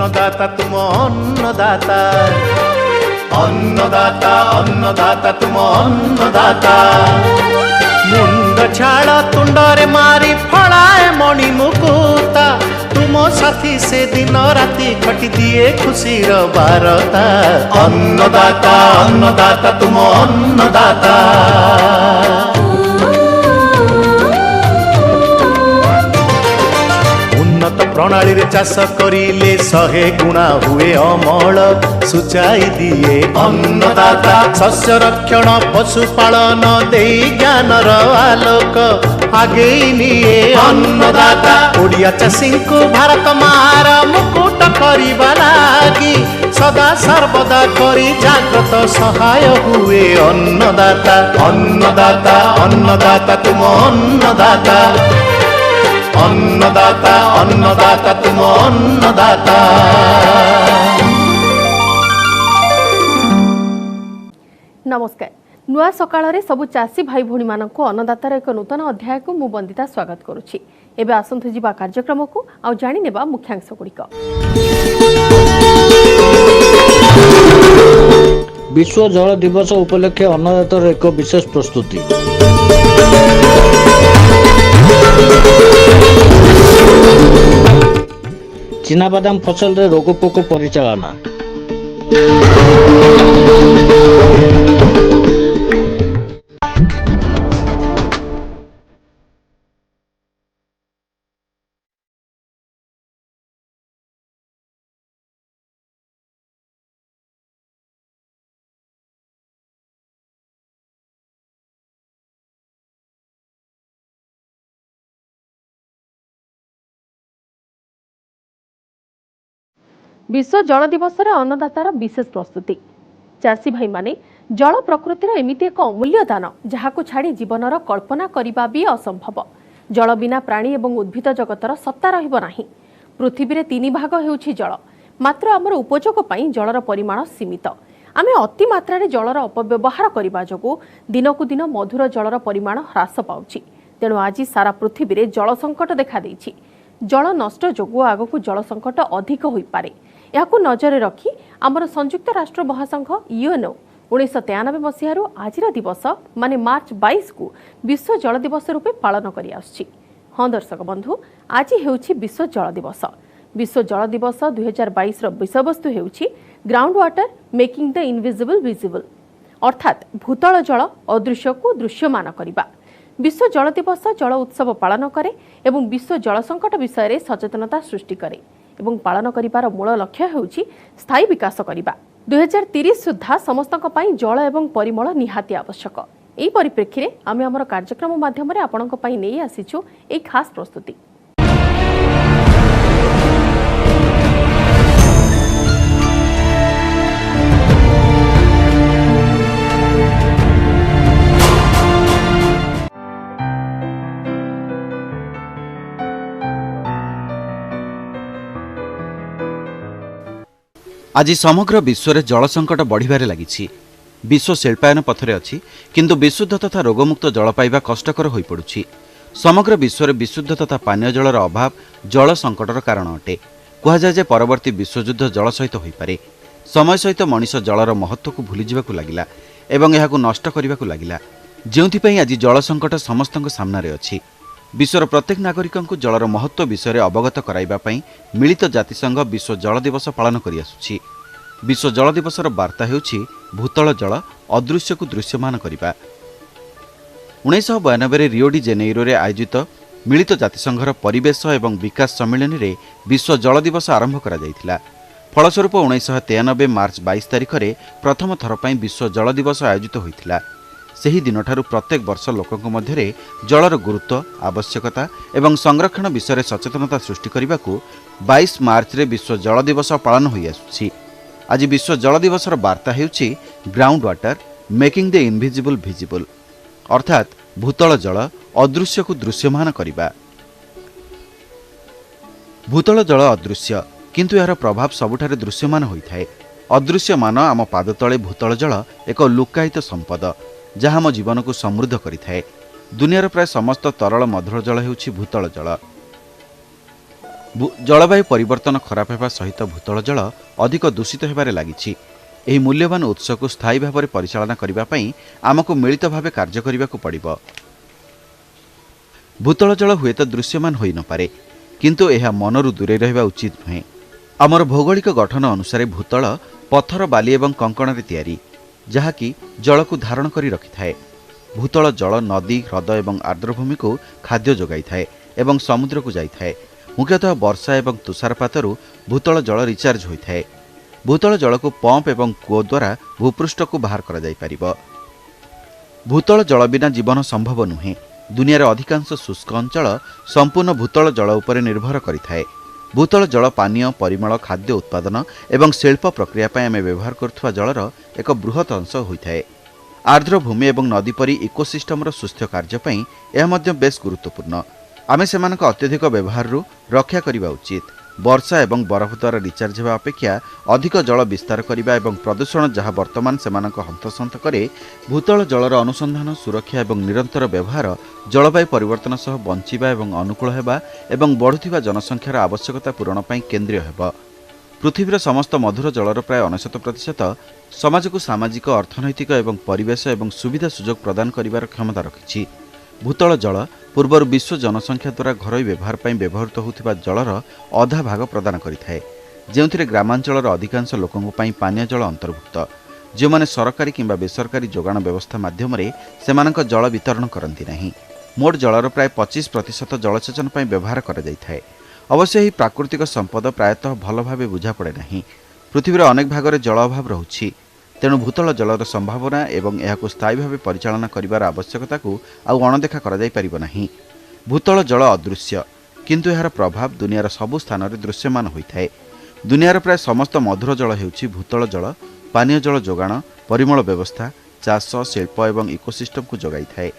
अन्नदाता तुम अन्नदाता अन्नदाता अन्नदाता तुम अन्नदाता मुंड छाड़ तुंडरे मारी फड़ाए मणि मुकुता तुम साथी से दिन राति खटी दिए खुशीर बारता अन्नदाता अन्नदाता तुम अन्नदाता प्रणाली रे चाष करिले 100 गुणा हुए अमल सुचाई दिए अन्नदाता शस्य रक्षण पशुपालन दे ज्ञानर आलोक आगे निए अन्नदाता ओडिया चाषी को भारत मार मुकुट करिबा लागी सदा सर्वदा करी जाग्रत सहाय हुए अन्नदाता अन्नदाता अन्नदाता तुम अन्नदाता अन्नदाता अन्नदाता तुम अन्नदाता। नमस्कार नुआ सकाळ सबु चाषी भाई भौणी मानक अन्नदातार एक नूतन अध्याय को मु बंदिता स्वागत करुछि। एबे आसंतु जीवा कार्यक्रम को आ जानि नेबा मुख्यांश गुड़िक। विश्व जल दिवस उपलक्षे अन्नदातार एक विशेष प्रस्तुति। चीनाबादाम फसल रे रोग पोक परिचालना। विश्व जल दिवस रे अन्नदातार विशेष प्रस्तुति। चाषी भाई माने जल प्रकृतिर एमिति एक अमूल्य दान जहाको छाड़ी जीवनर कल्पना करिबा भी असंभव। जल बिना प्राणी एवं उद्भिद जगतर सत्ता रहिबो नाही। पृथ्वी रे 3 भाग हेउछि जल, मात्र आमर उपयोग पई जलर परिमाण सीमित। आमे अति मात्रा रे जलर अपव्यवहार करिबा जोगु दिनकु दिन मधुर जलर परिमाण ह्रास पाउछि। तेणु आज सारा पृथ्वी रे जल संकट देखा देइछि। जल नष्ट जोगु आगकु जल संकट अधिक होई पारे। याकु नजर रखी आमर संयुक्त राष्ट्र महासंघ यूएनओ 1993 मसीहारू आजिर दिवस माने मार्च 22 को विश्व जल दिवस रूपे पालन करि आछि। हाँ दर्शक बंधु, आज हेउछि विश्व जल दिवस। विश्व जल दिवस 2022 रो विषयवस्तु हेउछि ground water making the invisible visible, अर्थात भूतल जल अदृश्य को दृश्यमान करिबा। विश्व जल दिवस जल उत्सव पालन करे एवं विश्व जल संकट विषय रे सचेतनता सृष्टि करे एवं पालन करिबार मूल लक्ष्य हेउछि स्थायी विकास करिबा। 2030 सुद्धा समस्तक पई जल एवं परिमल निहाती आवश्यक। एही परिप्रेक्षी रे आमे हमर कार्यक्रम माध्यम रे आपनक पई नै आसीछु ए खास प्रस्तुति। आज समग्र विश्व में जल संकट बढ़िबारे लागिछि। विश्व शिल्पायन पथरे अछि, किंतु विशुद्ध तथा रोगमुक्त जल पाइबा कष्टकर होई पड़ुछि। समग्र विश्व में विशुद्ध तथा पानीय जलर अभाव जल संकटर कारण अटे। कहा जाय जे परवर्ती विश्वयुद्ध जल सहित होई पारे। समय सहित मनीष जलर महत्व को भूली जिबाकु लागिला एवं एहाकु नष्ट करिबाकु लागिला, जेउथि पई आज जल संकट समस्तक सामने अछि। विश्वर प्रत्येक नागरिक को जलर महत्व विषय अवगत कराइबा पई मिलित जातिसंघ विश्व जल दिवस पालन करि आसुछि। विश्व जल दिवसर वार्ता हेउछि भूतल जल अदृश्य को दृश्यमान करिबा। 1992 रियो डी जेनेरो रे आयोजित मिलित जातिसंघर परिवेश एवं विकास सम्मेलन रे विश्व जल दिवस आरंभ करा जायथिला। फलस्वरूप 1993 मार्च 22 तारिख रे प्रथम थर पई विश्व जल दिवस आयोजित होइथिला। ସେହି ଦିନଠାରୁ ପ୍ରତ୍ୟେକ ବର୍ଷ ଲୋକଙ୍କ ମଧ୍ୟରେ ଜଳର ଗୁରୁତ୍ୱ, ଆବଶ୍ୟକତା ଏବଂ ସଂରକ୍ଷଣ ବିଷୟରେ ସଚେତନତା ସୃଷ୍ଟି କରିବାକୁ 22 ମାର୍ଚ୍ଚରେ ବିଶ୍ୱ ଜଳ ଦିବସ ପାଳନ ହୋଇଆସୁଛି। ଆଜି ବିଶ୍ୱ ଜଳ ଦିବସର ବାର୍ତ୍ତା ହେଉଛି ଗ୍ରାଉଣ୍ଡ ୱାଟର ମେକିଂ ଦ ଇନଭିଜିବଲ୍ ଭିଜିବଲ୍, ଅର୍ଥାତ୍ ଭୂତଳ ଜଳ ଅଦୃଶ୍ୟକୁ ଦୃଶ୍ୟମାନ କରିବା। ଭୂତଳ ଜଳ ଅଦୃଶ୍ୟ, କିନ୍ତୁ ଏହାର ପ୍ରଭାବ ସବୁଠାରେ ଦୃଶ୍ୟମାନ ହୋଇଥାଏ। ଅଦୃଶ୍ୟମାନ ଆମ ପାଦ ତଳେ ଭୂତଳ ଜଳ ଏକ ଲୁକାୟିତ ସମ୍ପଦ, ଯାହା ଆମ ଜୀବନକୁ ସମୃଦ୍ଧ କରିଥାଏ। ଦୁନିଆର ପ୍ରାୟ ସମସ୍ତ ତରଳ ମଧୁର ଜଳ ହେଉଛି ଭୂତଳ ଜଳ। जलवायु परिवर्तन खराब हेबा सहित भूतल जल अधिक दूषित हेबारे लागिछि। एही मूल्यवान उत्स को स्थायी भाव में परिचालना करिबा पई आमको मिलित भावे कार्य करिबाकु पड़िबो। भूतल जल हुएत दृश्यमान होई न पारे, किंतु एहा मनरु दूरे रहिबा उचित नुहे। आमर भौगोलिक गठन अनुसार भूतल पत्थर बाली एवं कंकण तैयारी, जहाँकि जल को धारण करी रखिथाए। भूतल जल नदी ह्रद एवं आर्द्रभूमि को खाद्य जोगाई थाए एवं समुद्र को जाइथाए। मुख्यतः वर्षा एवं तुषारपातरू भूतल जल रिचार्ज होइथाए। भूतल जल को पंप एवं कूओ द्वारा भूपृष्ठ को बाहर करा जाई परिबो। भूतल जल बिना जीवन संभव नुहे। दुनियार अधिकांश शुष्क अंचल संपूर्ण भूतल जल उपरे निर्भर करिथाए। भूतल जल पानीय परिमल खाद्य उत्पादन एवं शिल्प प्रक्रिया पय आमे व्यवहार करथुवा जलर एक बृहत अंश होइथाए। आर्द्र भूमि एवं नदी परी इकोसिस्टमर सुस्थ कार्य पय यह मध्य बेस गुरुत्वपूर्ण। आमे सेमानक अत्यधिक व्यवहार रक्षा करिबा उचित। वर्षा एवं बरफ द्वारा रिचार्ज हेबा अपेक्षा अधिक जल विस्तार करिबा एवं प्रदूषण जहाँ वर्तमान सेमानक हंतसंत करे। भूतल जलर अनुसंधान सुरक्षा एवं निरंतर व्यवहार जलवायु परिवर्तन सह बंचिबा एवं अनुकूल हेबा एवं बढ़ुथिबा जनसंख्यार आवश्यकता पूरण पई केंद्रीय हेबा। पृथ्वीर समस्त मधुर जलर प्राय 99% समाज को सामाजिक अर्थनैतिक एवं परिवेश एवं सुविधा सुजोग प्रदान करिबार क्षमता रखिछि। भूतल जल पूर्वर विश्व जनसंख्या द्वारा घरोई व्यवहार पर व्यवहृत होता जलर अधा भाग प्रदान करिथाए, जेउथिरे ग्रामांचलर अधिकांश लोकंक पई पानीय जल अंतर्भुक्त, जो माने सरकारी किंबा बेसरकारी जोगाण व्यवस्था माध्यम सेमानक जल वितरण करती नहीं। मोट जलर प्राय 25% जलसेचन पर व्यवहार करा जाइथाए। अवश्य ही प्राकृतिक संपद प्रायतः भल भाव बुझा पड़े नहीं। पृथ्वीर अनेक भागरे जल अभाव रहुछि, तेणु भूतल जलर संभावना एवं एहाको स्थायी भाव परिचालना करिवार आवश्यकता को आउ अणदेखा करा जाई परिबो नाही। भूतल जल अदृश्य, किंतु एहार प्रभाव दुनियार सबु स्थान रे दृश्यमान होइथाए। दुनियार प्राय समस्त मधुर जल हेउछि भूतल जल। पानीय जल जोगाण, परिमल व्यवस्था, चाष, शिल्प एवं इकोसिस्टम को जोगाई थाए।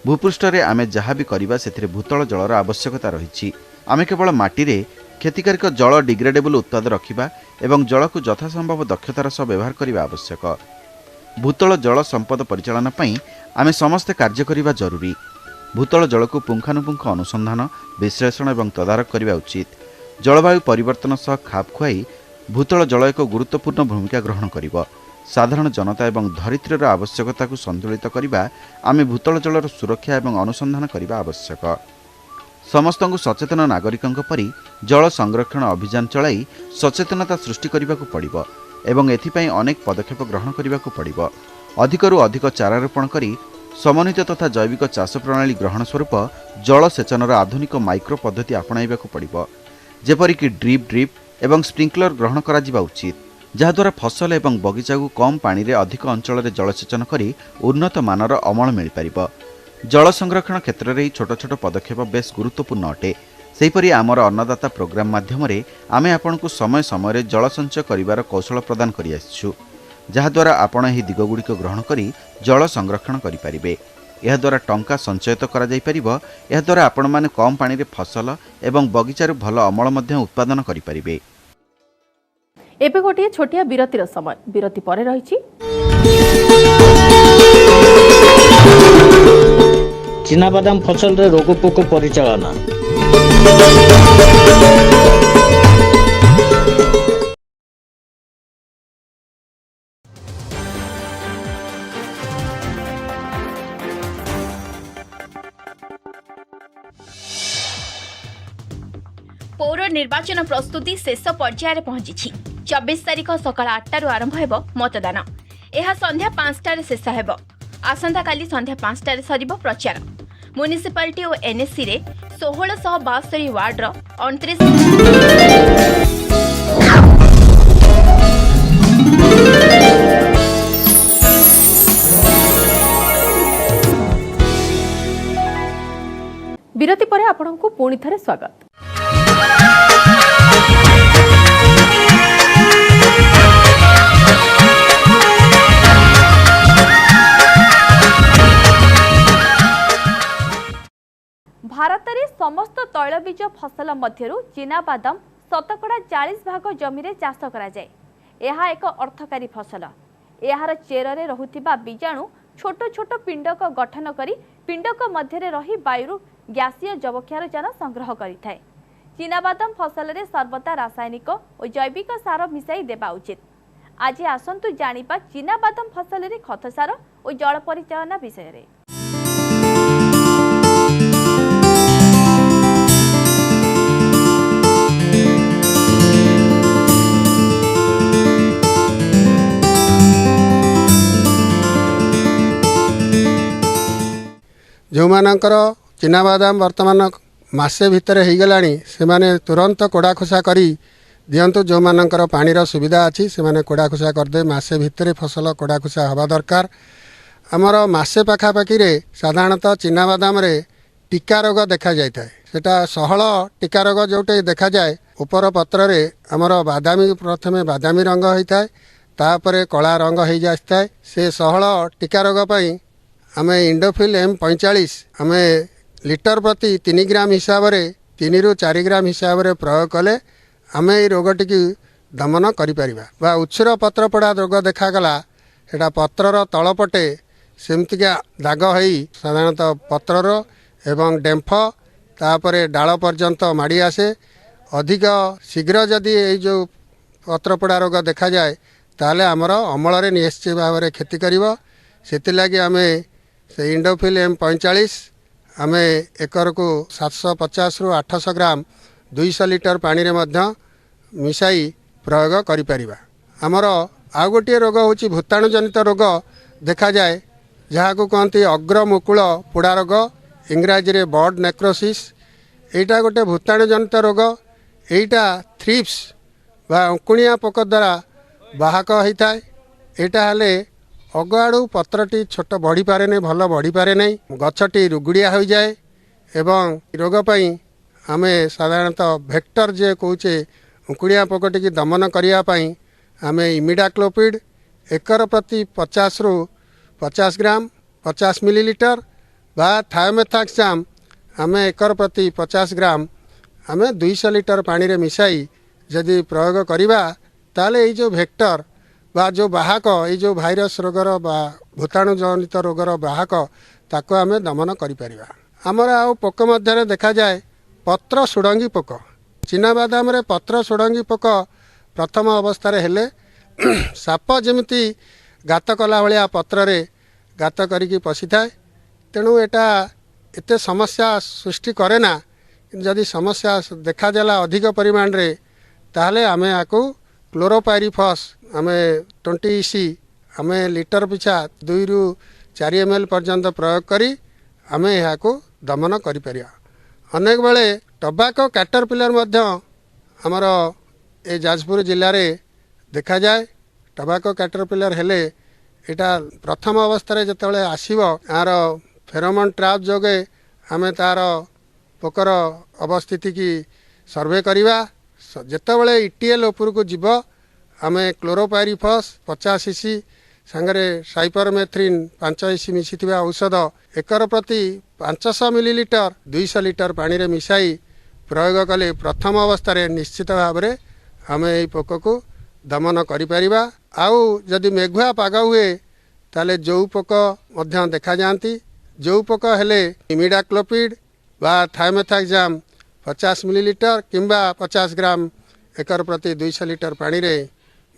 भूपृष्ठ रे आमे जहाँ भी करिबा सेथिरे भूतल जलर आवश्यकता रहिछि। आमे केवल माटी रे क्षतिकारिक जल डिग्रेडेबल उत्पाद रखिबा एवं जल को यथासंभव दक्षतार सह व्यवहार करने आवश्यक। भूतल जल संपद परिचालना पई आमे समस्ते कार्य करिबा जरूरी। भूतल जल को पुंखानुपुंख अनुसंधान, विश्लेषण एवं तदारक करने उचित। जलवायु परिवर्तन सह खाप खुआई भूतल जल एक गुरुत्वपूर्ण भूमिका ग्रहण करिबो। साधारण जनता एवं धरित्रीर आवश्यकता को संतुलित करिबा आमे भूतल जलर सुरक्षा एवं अनुसंधान करने आवश्यक। समस्त सचेतन नागरिकों परी जल संरक्षण अभियान चलाई सचेतनता सृष्टि करने को पड़िबो एवं एथिपाई अनेक पदक्षेप ग्रहण करने को पड़िबो। अधिकरू अधिक चारा रोपण करी समन्वित तथा जैविक चाष प्रणाली ग्रहण स्वरूप जल सेचनर आधुनिक माइक्रो पद्धति आपणाइबा को पड़िबो, जेपरिक ड्रिप एवं स्प्रिंकलर ग्रहण करा जिबा उचित, जहाद्वारा फसल एवं बगीचा को कम पानी रे अधिक अंचल जलसेचन करी उन्नत मानर अमल मिल पारिबो। जल संरक्षण क्षेत्र में छोट छोट पदक्षेप बेस गुरुत्वपूर्ण अटे। सेहीपरि आमर अन्नदाता प्रोग्राम माध्यम आमे आपण को समय समय जल संचय करिवार कौशल प्रदान करि आछिछु, जहाद्वारा आपण एही दिगगुड़िक ग्रहण करी जल संरक्षण करिपारिबे। यह द्वारा टंका संचयित करा जाई परिबो। यह द्वारा आपण माने कम पानी रे फसल एवं बगीचार भल अमल मध्य उत्पादन करिपारिबे। एबे गोटिए छोटिया विरतिर समय। विरति परे रहिछि चिनाबादाम फसल रे रोग पोक परिचालना। पौर निर्वाचन प्रस्तुति शेष पर्यायर पहुंची। 24 तारिख सकाळ 8 आरंभ हेब मतदान। यह संध्या 5 शेष हेब। आसंता काली संध्या 5 सरिब प्रचार। म्युनिसिपालिटी और एनएससी रे 1662 वार्डर 29 विरति परे आपनकु पुणी थरे स्वागत। भारत में समस्त तैलबीज फसल मध्यरु चिनाबादाम शतकड़ा 40 भाग जमी रे चाष करा जाए। यह एक अर्थकारी फसल। यार चेर रहुथिबा बीजाणु छोट छोट पिंडक गठन करी पिंडक मध्य रही वायु गैसीय जबक्षारजान संग्रह करिथाए। चीनाबादाम फसल में सर्वदा रासायनिक और जैविक सार मिसाई देवा उचित। आज आसतु जानिबा चीनाबादाम फसल में खत सार और जल परिचालना विषय रे। जो मानकर चीनाबादाम वर्तमान मासे भितर हो गलानी से माने तुरंत कोड़ा खोसा करी दिंतु जो मानकर पानी सुविधा अच्छी से माने कोड़ा खोसा करदे मासे भितर फसल कोड़ा खोसा हवा दरकार। आमर मासे पाखापाखि साधारणतः चीनाबादाम रे टीका रोग देखा जाए सेटा सहल टीका रोग जोटे देखा जाए ऊपर पत्र रे आमर बादामी प्रथमे बादामी रंग होता है तापर कला रंग हो जाए से सहल टीका रोग पई आमे इंडोफिल M45 आमे लिटर प्रति 3 ग्राम हिसाब रे 3 ରୁ 4 ग्राम हिसाब रे प्रयोग कले आमे ये रोगटी की दमन करि परिबा। बा उच्छुर पत्र पड़ा रोग देखागला एटा पत्रर तलपटे सेमतिका दाग होई साधारणतः पत्रर एवं डेम्फ तापरे डाल पर्यंत माड़ी आसे। अधिक शीघ्र जदि ये जो पत्रपड़ा रोग देखा जाए ताले आमर अमल रे निश्चित भाव में क्षति करिवो। सेतिलागी आमे से इंडोफिल M45 आमे एकर को 750 ରୁ 800 ग्राम 200 लिटर पानी रे मध्य मिसाई प्रयोग करि परिबा। आमर आ गोटे रोग होची भूताणु जनित रोग देखा जाए जहाँ को कहती अग्रमुकुल पोड़ा रोग इंग्राजी रे बर्ड नेक्रोसिस। एटा गोटे भूताणु जनित रोग एटा थ्रिप्स बा अंकुणिया पोक द्वारा बाहक होता है। एटा हले अगआड़ू पत्रटी छोट बढ़ी पारे नहीं भल बढ़ी पारे नहीं गछटी रुगुड़िया हो जाए एवं रोग पई आमे साधारणतः भेक्टर जे कौचे उकुड़िया पोकटी की दमन करने आमे इमिडाक्लोपिड एकर प्रति 50 ରୁ 50 ग्राम 50 मिलीलीटर बा थायोमेथाक्साम आमे एकर प्रति 50 ग्राम आमे 200 लिटर पानी रे मिसाई जदि प्रयोग करिबा ताले ये जो भेक्टर बा जो बाहक ये जो भाइरस रोगर बा भूताणु जनित रोगर बाहक ताको आमे दमन करि परिबा। आमर आउ पोक मध्य देखा जाए पत्र सुडंगी पोक। चीनाबादाम रे पत्र सुडंगी पोक प्रथम अवस्था रे हेले साप जेमिति गात कला भलिया पत्र रे गात करिकी पसी थाए तेणु एटा एते समस्या सृष्टि करे ना। जदि समस्या देखा जाला अधिक परिमाण रे ताहले आमे आकु क्लोरोपाइरिफॉस आमे 20 EC आमे लिटर पिछा 2 ରୁ 4 ml पर्यंत प्रयोग करी आमे याको दमन करि परिया। अनेक बेले टोबैको कैटरपिलर मध्य आमर ए जाजपुर जिल्ला रे देखा जाए। टोबैको कैटरपिलर हेले एटा प्रथम अवस्था रे जतले आसीबो आर फेरोमोन ट्रैप जोगे आमे तार पोकर अवस्थिति की सर्वे करिवा। जेतेबेले ETL ऊपर को जीव आमे क्लोरोपाइरिफॉस 50 EC सांगरे साइपरमेथ्रिन 5 EC मिसिथिबा औषध एकर प्रति 500 मिलीलीटर 200 लिटर पानी रे मिसाई प्रयोग कले प्रथम अवस्था रे निश्चित भाव में आमे ए पोक को दमन करि परिबा। आउ जदि मेघुआ पाग हुए ताले जो पोक मध्य देखा जाती। जो पोक हेले इमिडाक्लोपिड बा थायोमेथाक्साम 50 मिलीलीटर किंबा 50 ग्राम एकर प्रति 200 लिटर पानी रे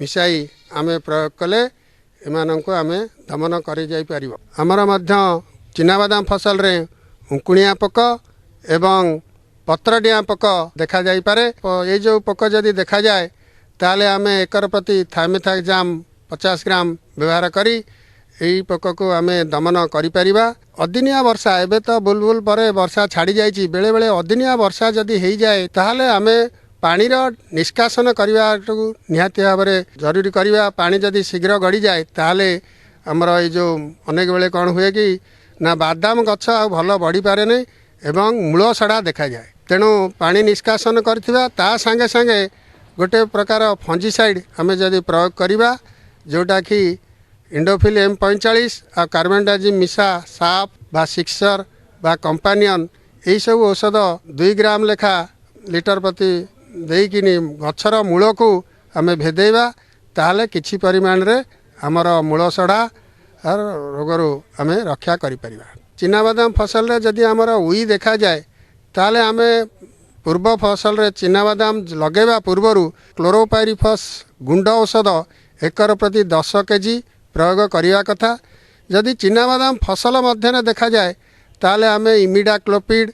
मिसाई आमे प्रयोग कले एमानंको आमे दमन करि जाई परिबो। हमर मध्य चीनाबादाम फसल रे उंकुणिया पोक एवं पत्रडिया पोक देखा जाई पारे। ये जो पोक जदि देखा जाए ताले आमे एकर प्रति थायोमेथाक्साम 50 ग्राम व्यवहार करी यही पोक को आमे दमन करि परिबा। अदिनिया वर्षा एबे तो बुलबुल परे वर्षा छाड़ी जाइछि बेले बेले अदिनिया वर्षा जदि हेई जाए ताहले आमे पानी रो निष्कासन करबा निहाती भाव में जरूरी करबा। पानी जदि शीघ्र गड़ी जाए ताहले हमर ये जो अनेक बेले कौन हुए कि ना बादाम गछ आ भल बढ़ी पारे नहीं एवं मूल सड़ा देखा जाए। तेणु पानी निष्कासन करथिबा ता संगे संगे गोटे प्रकार फंजीसाइड आमे जदि प्रयोग करबा जोटा कि इंडोफिल M45 आ कार्बेंडाजिम मिसा साप बा सिक्सर बा कंपानियन यही सब औषध 2 ग्राम लेखा लिटर प्रति देकिनी गछर मूल को आमे भेदेबा ताहले किछि परिमाण रे हमर मूल सड़ा और रोगरू आमे रक्षा करि परिबा। चीनाबादाम फसल रे जदि हमर उई देखा जाए ताहले आमे ପୂର୍ବ ଫସଲରେ ଚିନାବାଦାମ ଲଗାଇବା ପୂର୍ବରୁ କ୍ଲୋରୋପାଇରିଫସ୍ ଗୁଣ୍ଡ ଔଷଧ ଏକର ପ୍ରତି 10 କେଜି ପ୍ରୟୋଗ କରିବା କଥା। ଯଦି ଚିନାବାଦାମ ଫସଲ ମଧ୍ୟରେ ଦେଖାଯାଏ ତାହେଲେ ଆମେ ଇମିଡାକ୍ଲୋପିଡ୍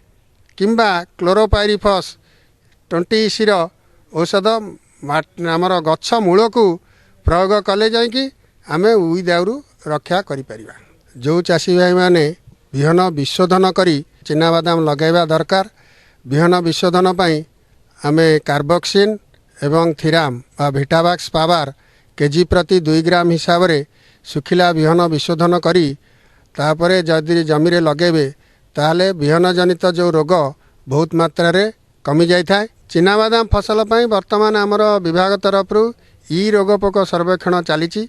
କିମ୍ବା କ୍ଲୋରୋପାଇରିଫସ୍ 20 ଇସିର ଔଷଧ ଆମର ଗଛ ମୂଳକୁ ପ୍ରୟୋଗ କଲେ ଯାଇକି ଆମେ ଉଇ ଦାଉରୁ ରକ୍ଷା କରିପାରିବା। ଯେଉଁ ଚାଷୀ ଭାଇମାନେ ବିହନ ବିଶୋଧନ କରି ଚିନାବାଦାମ ଲଗାଇବା ଦରକାର, ବିହନ ବିଶୋଧନ ପାଇଁ ଆମେ କାର୍ବକ୍ସିନ୍ ଏବଂ ଥିରାମ୍ ବା ଭିଟାଭାକ୍ସ ପାୱାର କେଜି ପ୍ରତି 2 ଗ୍ରାମ ହିସାବରେ ଶୁଖିଲା ବିହନ ବିଶୋଧନ କରି ତାପରେ ଯଦି ଜମିରେ ଲଗାଇବେ ତାହେଲେ ବିହନ ଜନିତ ଯେଉଁ ରୋଗ ବହୁତ ମାତ୍ରାରେ କମି ଯାଇଥାଏ। ଚିନାବାଦାମ ଫସଲ ପାଇଁ ବର୍ତ୍ତମାନ ଆମର ବିଭାଗ ତରଫରୁ ରୋଗ ପୋକ ସର୍ବେକ୍ଷଣ ଚାଲିଛି।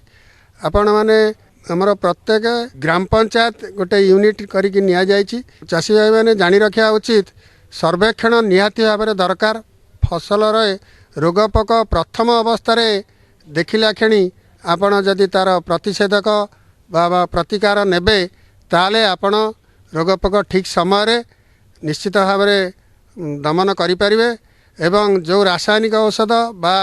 ଆପଣମାନେ ଆମର ପ୍ରତ୍ୟେକ ଗ୍ରାମ ପଞ୍ଚାୟତ ଗୋଟେ ୟୁନିଟ୍ କରିକି ନିଆଯାଇଛି। ଚାଷୀ ଭାଇମାନେ ଜାଣି ରଖିବା ଉଚିତ, ସର୍ବେକ୍ଷଣ ନିହାତି ଭାବରେ ଦରକାର। ଫସଲର ରୋଗ ପୋକ ପ୍ରଥମ ଅବସ୍ଥାରେ ଦେଖିଲା କ୍ଷଣି ଆପଣ ଯଦି ତା'ର ପ୍ରତିଷେଧକ ବା ପ୍ରତିକାର ନେବେ ତାହେଲେ ଆପଣ ରୋଗ ପୋକ ଠିକ୍ ସମୟରେ ନିଶ୍ଚିତ ଭାବରେ ଦମନ କରିପାରିବେ ଏବଂ ଯେଉଁ ରାସାୟନିକ ଔଷଧ ବା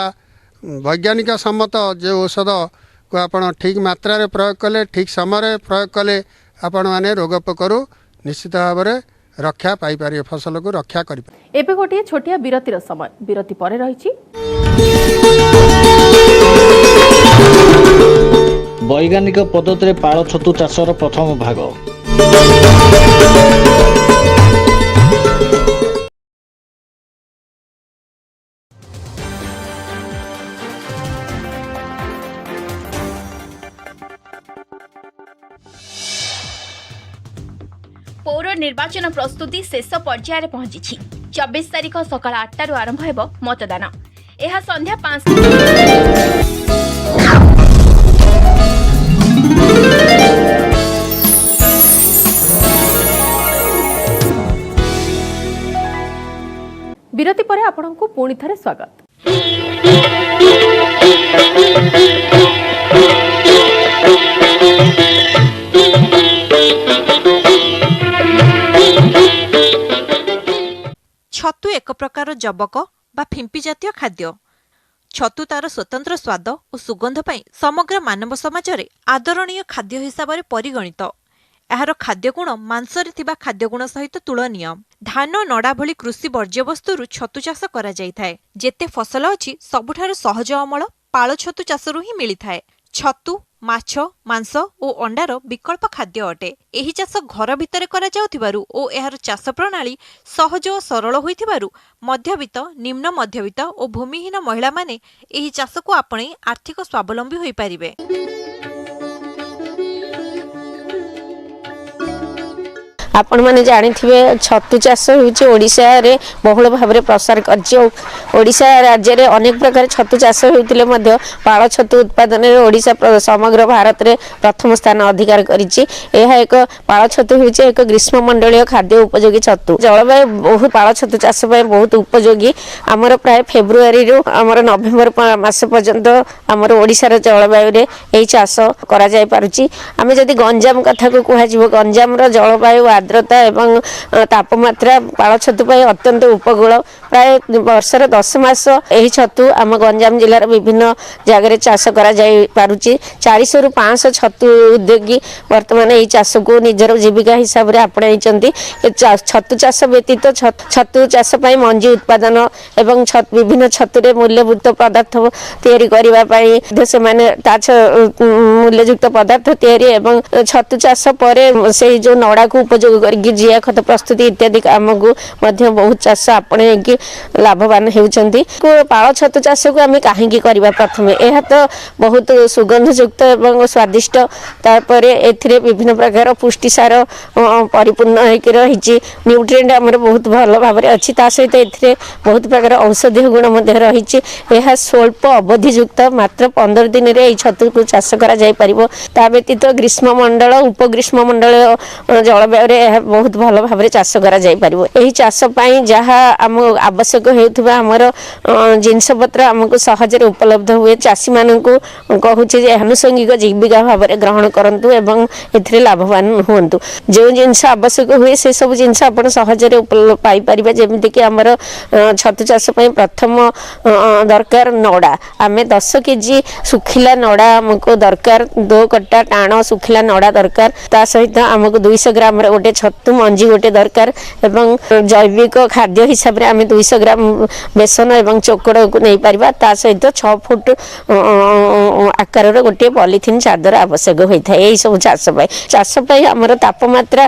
ବୈଜ୍ଞାନିକ ସମ୍ମତ ଯେଉଁ ଔଷଧକୁ ଆପଣ ଠିକ୍ ମାତ୍ରାରେ ପ୍ରୟୋଗ କଲେ, ଠିକ୍ ସମୟରେ ପ୍ରୟୋଗ କଲେ ଆପଣମାନେ ରୋଗ ପୋକରୁ ନିଶ୍ଚିତ ଭାବରେ ରକ୍ଷା ପାଇପାରିବେ, ଫସଲକୁ ରକ୍ଷା କରିପାରିବେ। ଏବେ ଗୋଟିଏ ଛୋଟିଆ ବିରତିର ସମୟ। ବିରତି ପରେ ରହିଛି ବୈଜ୍ଞାନିକ ପଦ୍ଧତିରେ ପାଳ ଛତୁ ଚାଷର ପ୍ରଥମ ଭାଗ। ପୌର ନିର୍ବାଚନ ପ୍ରସ୍ତୁତି ଶେଷ ପର୍ଯ୍ୟାୟରେ ପହଞ୍ଚିଛି। 24 ତାରିଖ ସକାଳ 8ଟାରୁ ଆରମ୍ଭ ହେବ ମତଦାନ। ଏହା ସନ୍ଧ୍ୟା 5। ବିରତି ପରେ ଆପଣଙ୍କୁ ପୁଣି ଥରେ ସ୍ୱାଗତ। ଛତୁ ଏକ ପ୍ରକାର ଜବକ ବା ଫିମ୍ପି ଜାତୀୟ ଖାଦ୍ୟ। ଛତୁ ତାର ସ୍ୱତନ୍ତ୍ର ସ୍ୱାଦ ଓ ସୁଗନ୍ଧ ପାଇଁ ସମଗ୍ର ମାନବ ସମାଜରେ ଆଦରଣୀୟ ଖାଦ୍ୟ ହିସାବରେ ପରିଗଣିତ। ଏହାର ଖାଦ୍ୟଗୁଣ ମାଂସରେ ଥିବା ଖାଦ୍ୟଗୁଣ ସହିତ ତୁଳନୀୟ। ଧାନ, ନଡ଼ା ଭଳି କୃଷି ବର୍ଜ୍ୟବସ୍ତୁରୁ ଛତୁ ଚାଷ କରାଯାଇଥାଏ। ଯେତେ ଫସଲ ଅଛି ସବୁଠାରୁ ସହଜ ଅମଳ ପାଳ ଛତୁ ଚାଷରୁ ହିଁ ମିଳିଥାଏ। ଛତୁ ମାଛ, ମାଂସ ଓ ଅଣ୍ଡାର ବିକଳ୍ପ ଖାଦ୍ୟ ଅଟେ। ଏହି ଚାଷ ଘର ଭିତରେ କରାଯାଉଥିବାରୁ ଓ ଏହାର ଚାଷ ପ୍ରଣାଳୀ ସହଜ ଓ ସରଳ ହୋଇଥିବାରୁ ମଧ୍ୟବିତ୍ତ, ନିମ୍ନ ମଧ୍ୟବିତ୍ତ ଓ ଭୂମିହୀନ ମହିଳାମାନେ ଏହି ଚାଷକୁ ଆପଣେଇ ଆର୍ଥିକ ସ୍ୱାବଲମ୍ବୀ ହୋଇପାରିବେ। ଆପଣମାନେ ଜାଣିଥିବେ ଛତୁ ଚାଷ ହେଉଛି ଓଡ଼ିଶାରେ ବହୁଳ ଭାବରେ ପ୍ରସାର କରିଛି। ଓଡ଼ିଶା ରାଜ୍ୟରେ ଅନେକ ପ୍ରକାର ଛତୁ ଚାଷ ହେଉଥିଲେ ମଧ୍ୟ ପାଳ ଛତୁ ଉତ୍ପାଦନରେ ଓଡ଼ିଶା ସମଗ୍ର ଭାରତରେ ପ୍ରଥମ ସ୍ଥାନ ଅଧିକାର କରିଛି। ଏହା ଏକ ପାଳ ଛତୁ ହେଉଛି ଏକ ଗ୍ରୀଷ୍ମମଣ୍ଡଳୀୟ ଖାଦ୍ୟ ଉପଯୋଗୀ ଛତୁ। ଜଳବାୟୁ ବହୁତ ପାଳ ଛତୁ ଚାଷ ପାଇଁ ବହୁତ ଉପଯୋଗୀ। ଆମର ପ୍ରାୟ ଫେବୃଆରୀରୁ ଆମର ନଭେମ୍ବର ମାସ ପର୍ଯ୍ୟନ୍ତ ଆମର ଓଡ଼ିଶାର ଜଳବାୟୁରେ ଏହି ଚାଷ କରାଯାଇପାରୁଛି। ଆମେ ଯଦି ଗଞ୍ଜାମ କଥାକୁ କୁହାଯିବ, ଗଞ୍ଜାମର ଜଳବାୟୁ ଆର୍ଦ୍ରତା ଏବଂ ତାପମାତ୍ରା ପାଳ ଛତୁ ପାଇଁ ଅତ୍ୟନ୍ତ ଉପକୂଳ। ପ୍ରାୟ ବର୍ଷର 10 ମାସ ଏହି ଛତୁ ଆମ ଗଞ୍ଜାମ ଜିଲ୍ଲାର ବିଭିନ୍ନ ଜାଗାରେ ଚାଷ କରାଯାଇପାରୁଛି। 400ରୁ 500 ଛତୁ ଉଦ୍ୟୋଗୀ ବର୍ତ୍ତମାନ ଏହି ଚାଷକୁ ନିଜର ଜୀବିକା ହିସାବରେ ଆପଣେଇଛନ୍ତି। ଛତୁ ଚାଷ ବ୍ୟତୀତ ଛତୁ ଚାଷ ପାଇଁ ମଞ୍ଜି ଉତ୍ପାଦନ ଏବଂ ବିଭିନ୍ନ ଛତୁରେ ମୂଲ୍ୟଯୁକ୍ତ ପଦାର୍ଥ ତିଆରି କରିବା ପାଇଁ ସେମାନେ ମୂଲ୍ୟଯୁକ୍ତ ପଦାର୍ଥ ତିଆରି ଏବଂ ଛତୁ ଚାଷ ପରେ ସେଇ ଯେଉଁ ନଡ଼ାକୁ ଉପଯୋଗ କରିକି ଜିଆ ଖତ ପ୍ରସ୍ତୁତି ଇତ୍ୟାଦି କାମକୁ ମଧ୍ୟ ବହୁତ ଚାଷ ଆପଣେଇକି ଲାଭବାନ ହେଉଛନ୍ତି। ପାଳ ଛତୁ ଚାଷକୁ ଆମେ କାହିଁକି କରିବା? ପ୍ରଥମେ ଏହା ତ ବହୁତ ସୁଗନ୍ଧଯୁକ୍ତ ଏବଂ ସ୍ୱାଦିଷ୍ଟ। ତାପରେ ଏଥିରେ ବିଭିନ୍ନ ପ୍ରକାର ପୁଷ୍ଟିସାର ପରିପୂର୍ଣ୍ଣ ହେଇକି ରହିଛି। ନ୍ୟୁଟ୍ରିଏଣ୍ଟ ଆମର ବହୁତ ଭଲ ଭାବରେ ଅଛି। ତା ସହିତ ଏଥିରେ ବହୁତ ପ୍ରକାର ଔଷଧୀୟ ଗୁଣ ମଧ୍ୟ ରହିଛି। ଏହା ସ୍ୱଳ୍ପ ଅବଧିଯୁକ୍ତ, ମାତ୍ର 15 ଦିନରେ ଏହି ଛତୁକୁ ଚାଷ କରାଯାଇପାରିବ। ତା ବ୍ୟତୀତ ଗ୍ରୀଷ୍ମମଣ୍ଡଳ ଉପଗ୍ରୀଷ୍ମମଣ୍ଡଳ ଜଳବାୟୁରେ ଏହା ବହୁତ ଭଲ ଭାବରେ ଚାଷ କରାଯାଇପାରିବ। ଏହି ଚାଷ ପାଇଁ ଯାହା ଆମ ଆବଶ୍ୟକ ହେଉଥିବା ଆମର ଜିନିଷପତ୍ର ଆମକୁ ସହଜରେ ଉପଲବ୍ଧ ହୁଏ। ଚାଷୀମାନଙ୍କୁ କହୁଛି ଯେ ଆନୁଷଙ୍ଗିକ ଜୀବିକା ଭାବରେ ଗ୍ରହଣ କରନ୍ତୁ ଏବଂ ଏଥିରେ ଲାଭବାନ ହୁଅନ୍ତୁ। ଯେଉଁ ଜିନିଷ ଆବଶ୍ୟକ ହୁଏ ସେସବୁ ଜିନିଷ ଆପଣ ସହଜରେ ପାଇପାରିବେ। ଯେମିତିକି ଆମର ଛତୁ ଚାଷ ପାଇଁ ପ୍ରଥମ ଦରକାର ନଡ଼ା। ଆମେ 10 କେଜି ଶୁଖିଲା ନଡ଼ା ଆମକୁ ଦରକାର, 2 କଟା ଟାଣ ଶୁଖିଲା ନଡ଼ା ଦରକାର। ତା ସହିତ ଆମକୁ 200 ଗ୍ରାମର ଗୋଟେ ଛତୁ ମଞ୍ଜି ଗୋଟେ ଦରକାର ଏବଂ ଜୈବିକ ଖାଦ୍ୟ ହିସାବରେ ଆମେ 200 ଗ୍ରାମ ବେସନ ଏବଂ ଚୋକଡ଼କୁ ନେଇପାରିବା। ତା ସହିତ 6 ଫୁଟ ଆକାରର ଗୋଟିଏ ପଲିଥିନ୍ ଚାଦର ଆବଶ୍ୟକ ହୋଇଥାଏ ଏହିସବୁ ଚାଷ ପାଇଁ ଆମର ତାପମାତ୍ରା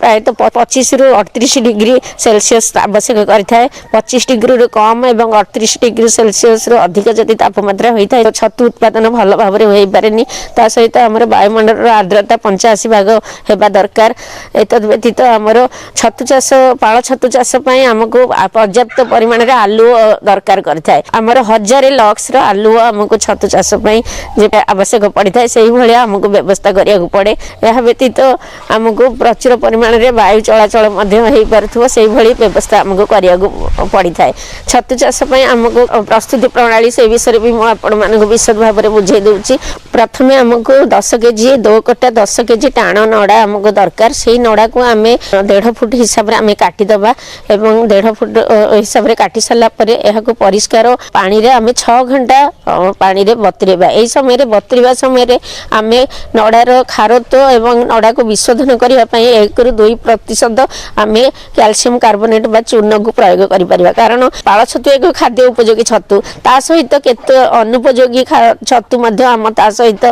ପ୍ରାୟତଃ 25 ରୁ 38 ଡିଗ୍ରୀ ସେଲସିୟସ୍ ଆବଶ୍ୟକ କରିଥାଏ। 25 ଡିଗ୍ରୀରୁ କମ୍ ଏବଂ 38 ଡିଗ୍ରୀ ସେଲସିୟସ୍ରୁ ଅଧିକ ଯଦି ତାପମାତ୍ରା ହୋଇଥାଏ ଛତୁ ଉତ୍ପାଦନ ଭଲ ଭାବରେ ହୋଇପାରେନି। ତା ସହିତ ଆମର ବାୟୁମଣ୍ଡଳର ଆର୍ଦ୍ରତା 85 ଭାଗ ହେବା ଦରକାର। ଏତଦ୍ ବ୍ୟତୀତ ଆମର ଛତୁ ଚାଷ ପାଳ ଛତୁ ଚାଷ ପାଇଁ ଆମକୁ ପର୍ଯ୍ୟାପ୍ତ ପରିମାଣରେ ଆଲୁଅ ଦରକାର କରିଥାଏ। ଆମର 1000 ଲକ୍ସର ଆଲୁଅ ଆମକୁ ଛତୁ ଚାଷ ପାଇଁ ଯେଟା ଆବଶ୍ୟକ ପଡ଼ିଥାଏ ସେଇଭଳିଆ ଆମକୁ ବ୍ୟବସ୍ଥା କରିବାକୁ ପଡ଼େ। ଏହା ବ୍ୟତୀତ ଆମକୁ ପ୍ରଚୁର ପରିମାଣରେ ବାୟୁ ଚଳାଚଳ ମଧ୍ୟ ହୋଇପାରୁଥିବ ସେଇଭଳି ବ୍ୟବସ୍ଥା ଆମକୁ କରିବାକୁ ପଡ଼ିଥାଏ। ଛତୁ ଚାଷ ପାଇଁ ଆମକୁ ପ୍ରସ୍ତୁତି ପ୍ରଣାଳୀ ସେ ବିଷୟରେ ବି ମୁଁ ଆପଣମାନଙ୍କୁ ବିଶଦ ଭାବରେ ବୁଝାଇ ଦେଉଛି। ପ୍ରଥମେ ଆମକୁ 10 କେଜି 2 କଟା 10 କେଜି ଟାଣ ନଡ଼ା ଆମକୁ ଦରକାର। ସେଇ ନଡ଼ାକୁ ଆମେ 1.5 ଫୁଟ ହିସାବରେ ଆମେ କାଟିଦେବା ଏବଂ 1.5 ଫୁଟ ହିସାବରେ କାଟି ସାରିଲା ପରେ ଏହାକୁ ପରିଷ୍କାର ପାଣିରେ ଆମେ 6 ଘଣ୍ଟା ପାଣିରେ ବତୁରେଇବା। ଏହି ସମୟରେ ବତୁରିବା ସମୟରେ ଆମେ ନଡ଼ାର ଖାରତ୍ୱ ଏବଂ ନଡ଼ାକୁ ବିଶୋଧନ କରିବା ପାଇଁ 1 ରୁ 2% ଆମେ କ୍ୟାଲସିୟମ କାର୍ବୋନେଟ୍ ବା ଚୂର୍ଣ୍ଣକୁ ପ୍ରୟୋଗ କରିପାରିବା। କାରଣ ପାଳ ଛତୁ ଏକ ଖାଦ୍ୟ ଉପଯୋଗୀ ଛତୁ, ତା ସହିତ କେତେ ଅନୁପଯୋଗୀ ଛତୁ ମଧ୍ୟ ଆମ ତା ସହିତ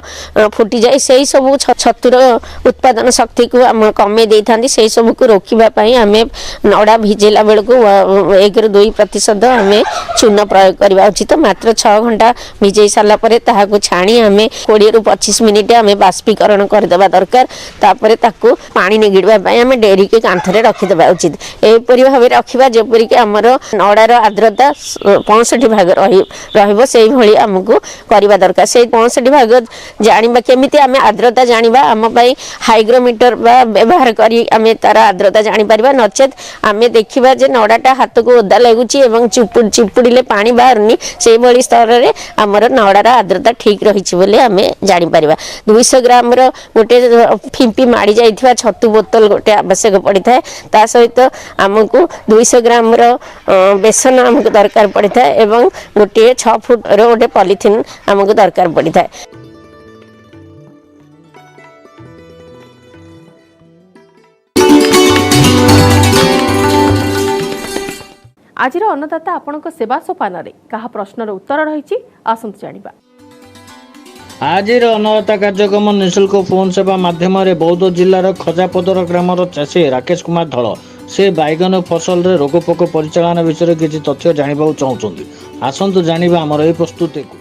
ଫୁଟିଯାଏ। ସେହି ସବୁ ଛତୁର ଉତ୍ପାଦନ ଶକ୍ତିକୁ ଆମ କମେଇ ଦେଇଥାନ୍ତି। ସେହି ସବୁକୁ ରୋକିବା ପାଇଁ ଆମେ ନଡ଼ା ଭିଜେଇଲା ବେଳକୁ 1 ରୁ 2% ଆମେ ଚୂର୍ଣ୍ଣ ପ୍ରୟୋଗ କରିବା ଉଚିତ। ମାତ୍ର 6 ଘଣ୍ଟା ଭିଜେଇ ସାରିଲା ପରେ ତାହାକୁ ଛାଣି ଆମେ 20 ରୁ 25 ମିନିଟ୍ ଆମେ ବାଷ୍ପୀକରଣ କରିଦେବା ଦରକାର। ତାପରେ ତାକୁ ପାଣି ନିଗିଡ଼ିବା ପାଇଁ ଆମେ ଡେରିକି କାନ୍ଥରେ ରଖିଦେବା ଉଚିତ। ଏହିପରି ଭାବେ ରଖିବା ଯେପରିକି ଆମର ନଡ଼ାର ଆର୍ଦ୍ରତା 65 ଭାଗ ରହିବ ସେଇଭଳି ଆମକୁ କରିବା ଦରକାର। ସେଇ 65 ଭାଗ ଜାଣିବା କେମିତି ଆମେ ଆର୍ଦ୍ରତା ଜାଣିବା, ଆମ ପାଇଁ ହାଇଗ୍ରୋମିଟର ବା ବ୍ୟବହାର କରି ଆମେ ତାର ଆର୍ଦ୍ରତା ଜାଣିପାରିବା। ନଚେତ୍ ଆମେ ଦେଖିବା ଯେ ନଡ଼ାଟା ହାତକୁ ଓଦା ଲାଗୁଛି ଏବଂ ଚିପୁଡ଼ିଲେ ପାଣି ବାହାରୁନି, ସେଇଭଳି ସ୍ତରରେ ଆମର ନଡ଼ାର ଆର୍ଦ୍ରତା ଠିକ୍ ରହିଛି ବୋଲି ଆମେ ଜାଣିପାରିବା। 200 ଗ୍ରାମର ଗୋଟେ ଫିମ୍ପି ମାଡ଼ି ଯାଇଥିବା ଛତୁ ବୋତଲ ଗୋଟେ ଆବଶ୍ୟକ ପଡ଼ିଥାଏ। ତା ସହିତ ଆମକୁ 200 ଗ୍ରାମର ବେସନ ଆମକୁ ଦରକାର ପଡ଼ିଥାଏ ଏବଂ ଗୋଟିଏ 6 ଫୁଟର ଗୋଟେ ପଲିଥିନ୍ ଆମକୁ ଦରକାର ପଡ଼ିଥାଏ। ଆଜିର ଅନ୍ନଦାତା ଆପଣଙ୍କ ସେବା ସୋପାନରେ କାହା ପ୍ରଶ୍ନର ଉତ୍ତର ରହିଛି ଆସନ୍ତୁ ଜାଣିବା। ଆଜିର ଅନ୍ନଦାତା କାର୍ଯ୍ୟକ୍ରମ ନିଃଶୁଳ୍କ ଫୋନ୍ ସେବା ମାଧ୍ୟମରେ ବୌଦ୍ଧ ଜିଲ୍ଲାର ଖଜାପଦର ଗ୍ରାମର ଚାଷୀ ରାକେଶ କୁମାର ଧଳ ସେ ବାଇଗଣ ଫସଲରେ ରୋଗପୋକ ପରିଚାଳନା ବିଷୟରେ କିଛି ତଥ୍ୟ ଜାଣିବାକୁ ଚାହୁଁଛନ୍ତି। ଆସନ୍ତୁ ଜାଣିବା ଆମର ଏହି ପ୍ରସ୍ତୁତିକୁ।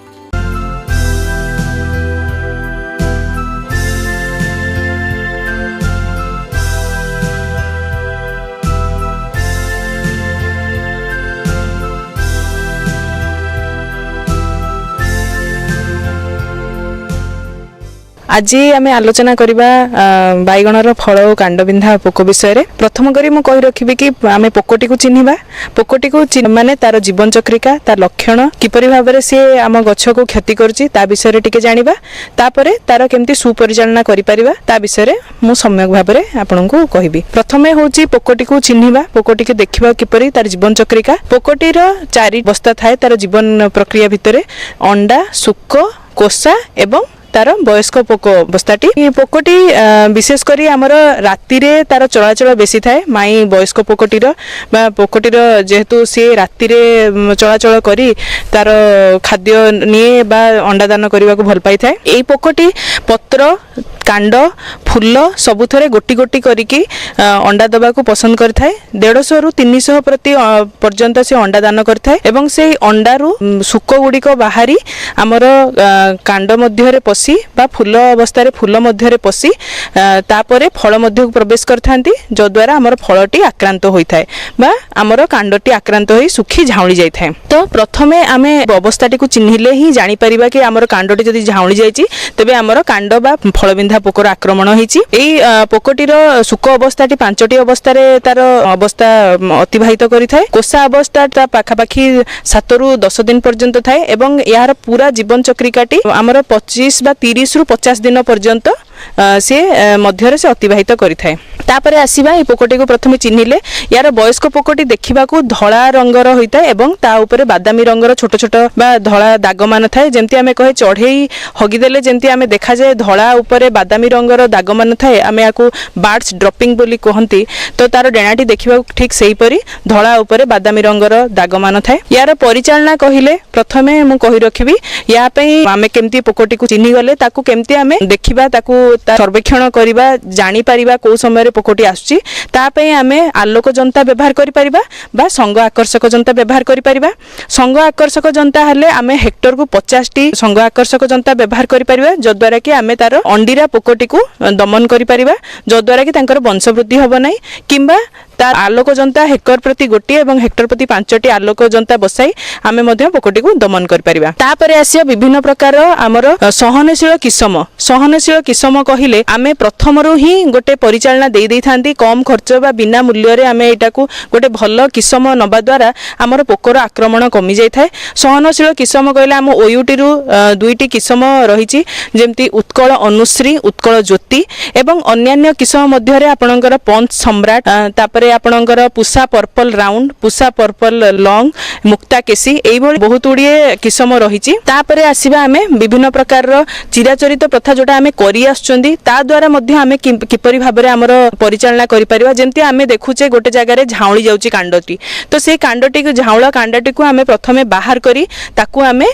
আজি আমি আলোচনা করিবা বাইগণর ফল ও কাণ্ডবিন্ধা পোক বিষয়ে। প্রথম করে মু কই রাখিবি কি আমি পোকটি চিহ্নিবা। পোকটি মানে তার জীবন চক্রিকা, তার লক্ষণ, কিপরি ভাবে সি আম গছকু ক্ষতি করছি তা বিষয়ে টিকে জানিবা। তারপরে তার কেমতি সুপরিচালনা করিপারিবা তা বিষয়ে মু সম্যক ভাবে আপনাଙ୍କୁ কহিবি। প্রথমে হচ্ছে পোকটি চিহ্নিবা। পোকটি দেখিবা কিপরি তার জীবন চক্রিকা। পোকটির 4 অবস্থা থাকে তার জীবন প্রক্রিয়া ভিতরে: অন্ডা, শুক, কোষা এবং তার বয়স্ক পোক অবস্থাটি। পোকটি বিশেষ করে আমার রাতিরে তার চলাচল বেশি থাকে। মাই বয়স্ক পোকটির বা পোকটির যেহেতু সি রাতিরে চলাচল করে তার খাদ্য নিয়ে বা অন্ডা দান করা ভাল পাই থাকে। এই পোকটি পত্র, কাণ্ড, ফুল সবুথরে গোটি গোটি করিকি অন্ডা দেওয়া পছন্দ করে থাকে। 150 ରୁ 300 প্রতি পর্যন্ত সে অন্ডা দান করে থাকে এবং সেই অন্ডারু শুক গুড়িক বাহারি আমার কাণ্ড মধ্যে পশি पशि बा फूल अवस्था फूल मध्य पशि तापर फल मध्य प्रवेश करथांती जद्वारा आमर फलटी आक्रांत होता है बा आमर कांडटी आक्रांत हो सुखी झाउली जाए। तो प्रथमे आम अवस्थाटी को चिन्हिले ही जापर कि आमर कांडटी जदि झाउली जाइए तेबे आमर कांड बा फलबिंधा पोकर आक्रमण होइछि। एई पोकटीर सुख अवस्थाटी 5टी अवस्था तार अवस्था अतिबाहित करिथाय। कोसा अवस्था पाखापाखि 7 रु 10 दिन पर्यंत थाए एवं यार पूरा जीवन चक्रिकाटी आमर 25 बा 30 रु 50 दिन पर्यंत से मध्य से अतिबाहित करिथाय। तापरे आसीबा ए पोकटी को प्रथमे चिन्हिले यार वयस्क पोकटी देखिबाकू धळा रंगर होइताय एवं ता उपरे बादामी रंगर छोट छोट बा धळा दाग मान थाए जेमति आमे कहे चढ़ेई हगी देले जेमति आमे देखा जाए धळा उपरे बादामी रंगर दाग मान थाए आमे याकू बार्ड्स ड्रॉपिंग बोली कहंती। तो तार डेणाटी देखिबाकू ठीक सेही परी धळा उपरे बादामी रंगर दाग मान थाए। यार परिचालना कहिले प्रथमे मु कहि रखिबी या पई आमे केमति पोकटी को चिन्हि गले ताकू केमति आमे देखिबा ताकू सर्वेक्षण करिबा जानि परिबा को समय पोकटी आसुची तापई आमे आलोक जंता व्यवहार करि परिबा बा संग आकर्षक जंता व्यवहार करि परिबा। संग आकर्षक जंता हले आमे हेक्टर को 50 टी संग आकर्षक जंता व्यवहार करि परिबा जद्वारा कि आमे तार अंडीरा पोकटी को दमन करि परिबा जद्वारा कि तांकर वंशवृद्धि हबो नै किंबा तार आलोक जंता हेक्टर प्रति गोटी एवं हेक्टर प्रति 5टी आलोक जंता बसाई आमे मध्य पोकटी को दमन कर परिबा। तापरे आसिया विभिन्न प्रकार आमर सहनशील किसम कहिले आमे प्रथमरु ही गोटे परिचालना देई देई थांती कम खर्च बा बिना मूल्य रे आमे एटा को गोटे भल किसम नबा द्वारा आमर पोकर आक्रमण कमी जाय थाए। सहनशील किसम कहिले आम ओयूटी रु 2टी किसम रहिछि जेमति उत्कल अनुश्री उत्कल ज्योति एवं अन्यान्य किसम मध्य रे आपणकर पंच सम्राट तापर आपणकर Pusha purple round Pusha purple long मुक्ता केसी एई भली बहुत गुड़िए किसम रहिछि। तापरे आसीबा आमे विभिन्न प्रकार चिराचरित प्रथा जोटा आमे करि आछुंदी ता द्वारा मध्य आमे किपरि भाबरे हमर परिचालना करि परिबा। जेमति आमे देखुचे गोटे जगह रे झाउली जाउची कांडटी तो से कांडटी को झाउला कांडटी को आमे प्रथमे बाहर करी ताकू आमे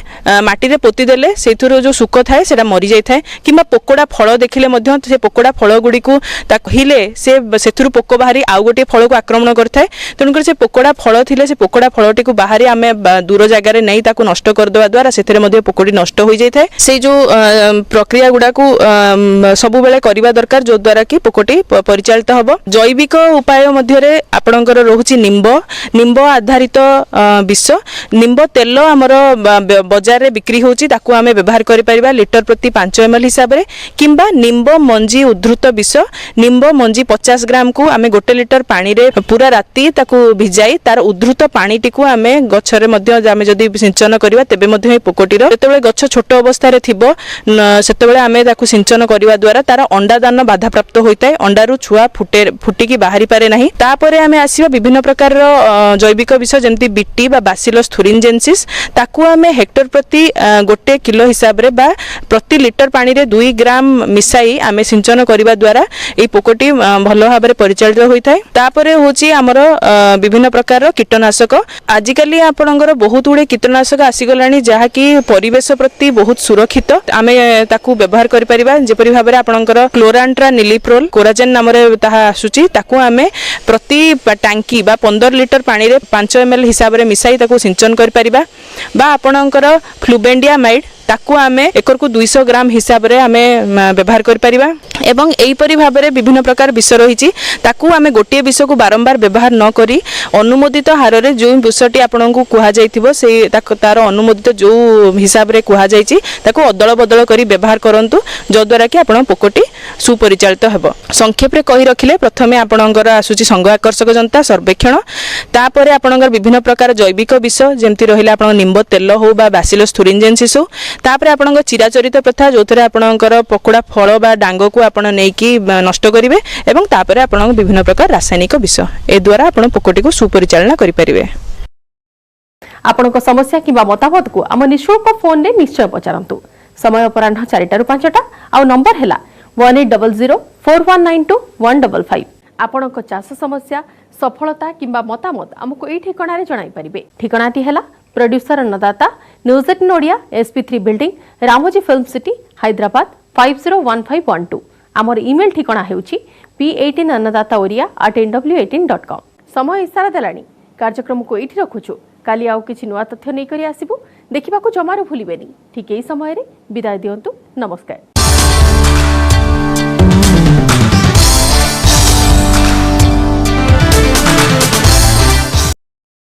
माटी रे पोती देले सेथुरो जो सुख थाए सेटा मरि जाय थाए किबा पोकोडा फळ देखिले मध्य से पोकोडा फळ गुडी को ताकहिले से सेथुरो पोको बाहरी आउ गोटे फल को आक्रमण करथाय। तेणुकर से पोकोडा फल थिले से पोकोडा फलटी को बाहरी आमे दूर जगह रे नहीं ताकू नष्ट कर देवा द्वारा सेथरे मध्ये पोकोडी नष्ट होई जाय थाए। से जो प्रक्रिया गुडा को सबु बेले करिबा दरकार जो द्वारा कि पोकोटी परिचालित हबो। जैविक उपाय मध्ये रे आपणकर रहुची निंब आधारित विष निंब तेल हमर बाजार रे बिक्री होची ताकू आमे व्यवहार करि परिबा लीटर प्रति 5 ml हिसाब रे किंबा निंब मंजी उद्धृत विष निंब मंजी 50 ग्राम को आमे 1 लीटर पानी रे पूरा राती ताकू भिजाई तार उद्धृत पानी टिकू आमे गछरे मध्ये आमे जदी सिंचन करिवा तेबे मध्ये पोकोटीर जेतेबेले गछ छोट अवस्था रे थिबो सेतेबेले आमे ताकू सिंचन करिवा द्वारा तार अंडा दान बाधा प्राप्त होइताय अंडारू छुआ फुटिकी बाहरी पारे नाही। तापरे आमे आसीबा विभिन्न प्रकार जैविक विष जेमति बीटी बा बासिलस थुरिनजेंसिस ताकू आमे हेक्टर प्रति 1 किलो हिसाब रे बा प्रति लीटर पानी रे 2 ग्राम मिसाई आमे सिंचन करिवा द्वारा ए पोकोटी भलो भाबरे परिचालित होइताय। तापरे होची हमर विभिन्न प्रकार कीटनाशक आजिकाली आपणकर बहुत गुड़े कीटनाशक आसीगलानी जहाँकि परिवेश प्रति बहुत सुरक्षित आमे ताकू व्यवहार करि परिबा। जेपरि भाबरे आपणकर क्लोरांट्रा निलिप्रोल कोराजेन नाम रे ताहा आसुची ताकू आमे प्रति टांकी बा 15 लीटर पानी रे 5 ml हिसाब रे मिसाई ताकू सिंचन करि परिबा बा आपणकर फ्लुबेंडियामाइड ताकू आमे एकर को 200 ग्राम हिसाब रे आमे व्यवहार कर परिबा। एवं एई परि भाबरे विभिन्न प्रकार विष रहिछि ताकू आमे गोटिए विष को बारंबार व्यवहार न करी अनुमोदित हार रे जो विषटी आपन को कुहा जाइथिबो से तार अनुमोदित जो हिसाब रे कुहा जाइछि ताकू अदल बदल करी व्यवहार करंतु जो द्वारा कि आपन पोकोटी सुपरिचालित हेबो। संक्षेप रे कहि रखिले प्रथमे आपनकर आसुछि संग आकर्षक जंता सर्वेक्षण तापरे आपनकर विभिन्न प्रकार जैविक विष जेमति रहिला आपन निंब तेल हो बा बासिलस थुरिनजेंसिस हो तापरे आपनकर चिराचरित प्रथा जोथरे आपनकर पकोडा फल बा डांग को आपण नेकी नष्ट करिवे एवं तापरे आपन विभिन्न प्रकार रासायनिक विष ए द्वारा आपण पोकोटी को सुपरिचालना करि परिवे। आपनक समस्या किबा मतामत को आम निशुल्क फोन रे निश्चय पचारंतु। समय अपराह्न 4टा रु 5टा आ नंबर हैला 18004192 आपनक चाष समस्या सफलता किबा मतामत हमको एई ठिकाना रे जणाई परिबे। ठिकानाटी हैला प्रोड्यूसर अन्नदाता news 18 Odia SP3 building Ramoji film city Hyderabad 501512। आमर ईमेल ठिकाना हेउची p18annadaataoria@nw18.com। समय इशारा देलानी कार्यक्रम को एठी रखुछु काली आउ किछि नुवा तथ्य नै करी आसीबु देखा जमारू भूलें ठीक यही समय विदाय दिंतु नमस्कार।